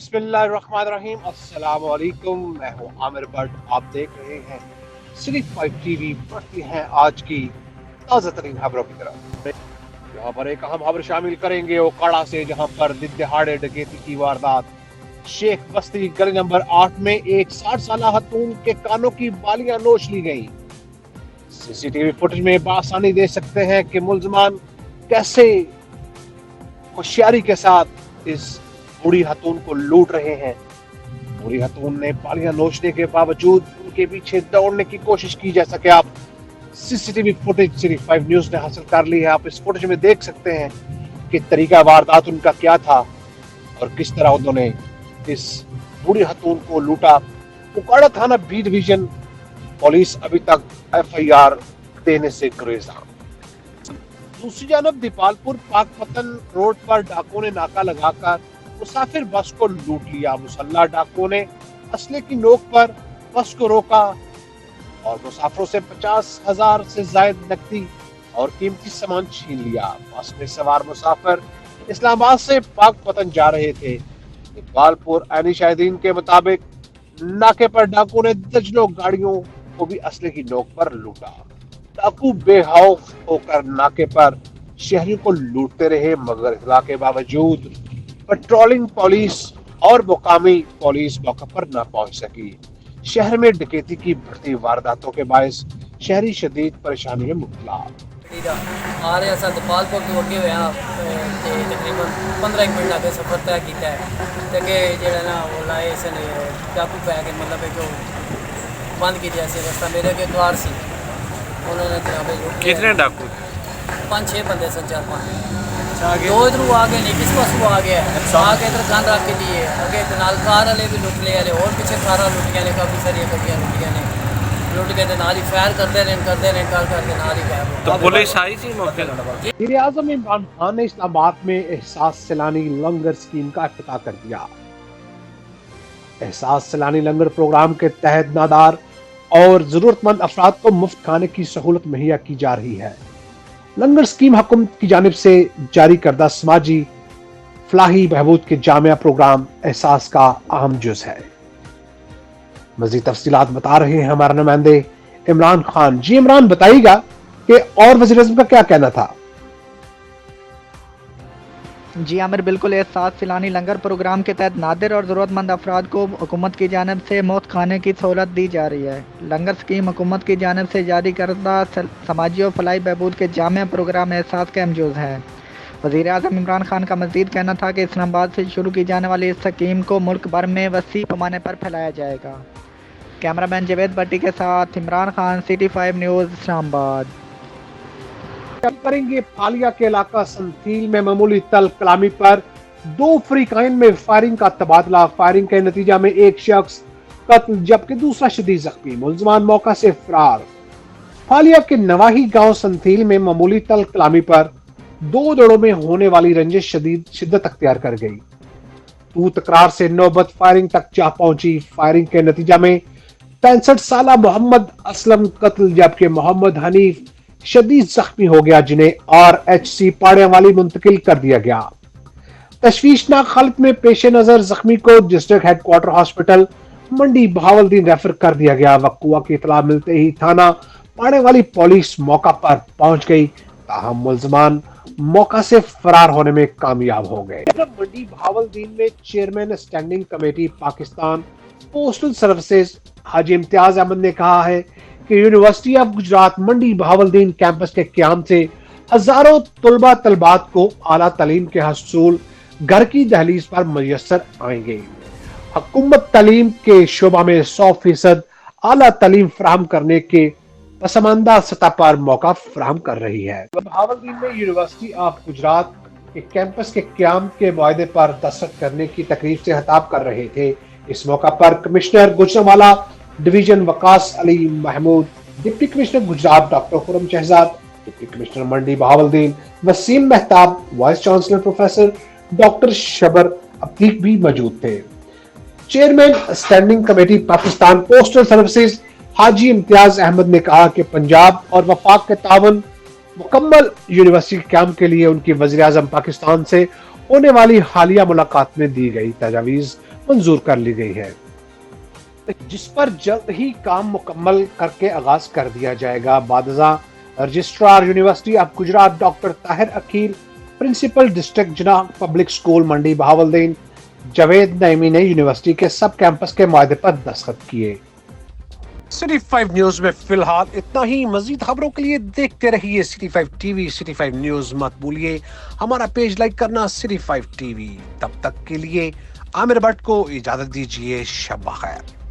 बिस्मिल्लाहिर्रहमानिर्रहीम। अस्सलाम वालेकुम। मैं हूं आमिर भट्ट। आप देख रहे हैं सिर्फ 5 टीवी। बढ़ती हैं आज की ताज़ा तरीन खबरों की तरफ। यहाँ पर एक अहम खबर शामिल करेंगे ओकाड़ा से, जहां पर दिन दहाड़े डकैती की वारदात। शेख बस्ती गली नंबर 8 में एक 60 साल खातून के कानों की बालियां नोच ली गई। सीसीटीवी फुटेज में बासानी देख सकते हैं कि मुलजमान कैसे होशियारी के साथ इस बूढ़ी खातून को लूट रहे हैं। बूढ़ी खातून ने बालियां नोचने के बावजूद उनके पीछे दौड़ने की कोशिश की, जैसा कि आप सीसीटीवी फुटेज सिर्फ 5 न्यूज ने हासिल कर ली है। आप इस फुटेज में देख सकते हैं कि तरीका वारदात उनका क्या था और किस तरह उन्होंने इस बूढ़ी खातून को लूटा। उकाड़ा थाना बी डिवीजन पुलिस अभी तक FIR देने से गुरेजा। दूसरी जानब दीपालपुर पाकपतन रोड पर डाकुओं ने नाका लगाकर मुसाफिर बस को लूट लिया। मुसल्ला डाकुओं ने असले की नोक पर बस को रोका और मुसाफिरों से 50,000 से ज्यादा नकदी और कीमती सामान छीन लिया। बस में सवार मुसाफिर इस्लामाबाद से पाकपतन जा रहे थे। इकबालपुर ऐनी शाहिदीन के मुताबिक नाके पर डाकुओं ने दर्जनों गाड़ियों को भी असले की नोक पर लूटा। डाकू बेखौफ होकर नाके पर शहरियों को लूटते रहे, मगर इत्तला के बावजूद पेट्रोलिंग पुलिस और मुकामी पुलिस मौके पर न पहुंच सकी। शहर में डकैती की बढ़ती वारदातों के बायस शहरी शदीद परेशानी में मुब्तला। आ रहे अस दीपालपुर तो अगे होया तकरीबन 15 मिनट आगे सफर तय किया है कि जो ना वो लाए इसने डाकू पै के मतलब जो बंद की जैसे रास्ता मेरे अगे कार सी उन्होंने जनाब कितने डाकू 5-6 बंदे सन 4-5 दो इधर आ गए नहीं किस पासों आ गया आगे इधर गंद रख के लिए अगे नाल कार वाले भी लुट ले वाले और पीछे कारा लुट गए ने काफ़ी सारी गड्डियाँ लुट गए नाल ही फायर करते रहे कर करके नाल ही गायब। तो पुलिस आई थी मौके पर? वज़ीर आज़म इमरान खान ने इस्लामाबाद में एहसास सैलानी लंगर स्कीम का इफ्तिताह कर दिया। एहसास सैलानी लंगर प्रोग्राम के तहत नादार और जरूरतमंद अफराद को मुफ्त खाने की सहूलत मुहैया की जा रही है। लंगर स्कीम हुकूमत की जानिब से जारी करदा समाजी फलाही बहबूद के जामिया प्रोग्राम एहसास का अहम जुज़ है। मज़ीद तफसीलात बता रहे हैं हमारे नुमाइंदे इमरान खान। जी इमरान, बताइएगा कि और वज़ीर आज़म का क्या कहना था? जी आमिर, बिल्कुल। एहसास सैलानी लंगर प्रोग्राम के तहत नादिर और ज़रूरतमंद अफराद को हुकूमत की जानिब से मुफ्त खाने की सहूलत दी जा रही है। लंगर स्कीम हुकूमत की जानिब से जारी करदा समाजी और फलाही बहबूद के जामिया प्रोग्राम एहसास का अहम जुज़ है। वज़ीर आज़म इमरान खान का मज़ीद कहना था कि इस्लामाबाद से शुरू की जाने वाली इस स्कीम को मुल्क भर में वसी पैमाने पर फैलाया जाएगा। कैमरामैन जावेद भट्टी के साथ इमरान खान, सिटी 5 न्यूज़, इस्लामाबाद। करेंगे फालिया के इलाका संथील में मामूली तल कलामी पर 2 फरीकाइन में फायरिंग का तबादला। फायरिंग के नतीजा में एक शख्स कत्ल जबकि दूसरा शदीद जख्मी। मुलजमान मौका से फरार। फालिया के नवाही गांव संथील में मामूली तल कलामी पर 2 दड़ों में होने वाली रंजिश शिद्दत अख्तियार कर गई। तू तकरार से नौबत फायरिंग तक जा पहुंची। फायरिंग के नतीजा में 65 साल मोहम्मद असलम कत्ल जबकि मोहम्मद हनीफ शदीद जख्मी हो गया, जिन्हें RHC पाड़ेवाली मुंतकिल कर दिया गया। तशवीशनाक हालत में पेश नजर जख्मी को डिस्ट्रिक्ट हेडक्वार्टर हॉस्पिटल मंडी बहावलदीन रेफर कर दिया गया। वक़्वा की इतला मिलते ही थाना पाड़ेवाली पुलिस मौका पर पहुंच गई, ताहम मुलजमान मौका से फरार होने में कामयाब हो गए। मंडी बहावलदीन में chairman standing committee Pakistan postal services Haji Imtiaz Ahmed ने कहा है कि university of Gujrat Mandi Bahauddin campus के क़याम से हजारों तलबा तलबात को आला तालीम के हसूल घर की दहलीज पर मुयस्सर आएंगे। हुकूमत तालीम के शोबा में 100% आला तालीम फराहम करने के पसमानदा सतह पर मौका फराहम कर रही है। बहावलदीन में यूनिवर्सिटी ऑफ गुजरात के कैंपस के क़याम के वायदे पर दस्तखत करने की तकरीब से खिताब कर रहे थे। इस मौका पर commissioner Gujranwala division Waqas Ali Mahmood, deputy commissioner Gujrat doctor Khurram Shahzad, deputy commissioner Mandi Bahauddin Waseem Mehtab, vice chancellor professor doctor Shabbar Atiq भी मौजूद थे। Chairman standing committee Pakistan postal services Haji Imtiaz Ahmed ने कहा कि पंजाब और वफाक के तावन मुकम्मल यूनिवर्सिटी कैंप के लिए उनकी वज़ीर आज़म पाकिस्तान से होने वाली हालिया मुलाकात में दी गई तजावीज़ मंजूर कर ली गई है, जिस पर जल्द ही काम मुकम्मल करके आगाज कर दिया जाएगा। Badshah registrar university of Gujrat doctor Tahir Aqeel, principal district Jinnah public school Mandi Bahauddin Javed Naeemi ने यूनिवर्सिटी के सब कैंपस के मुआहदे पर दस्तखत किए। सिटी 5 न्यूज में फिलहाल इतना ही। मजीद खबरों के लिए देखते रहिए सिटी 5 टीवी। सिटी 5 न्यूज मत भूलिए हमारा पेज लाइक करना, सिटी 5 टीवी। तब तक के लिए आमिर भट्ट को इजाजत दीजिए। शब बखैर।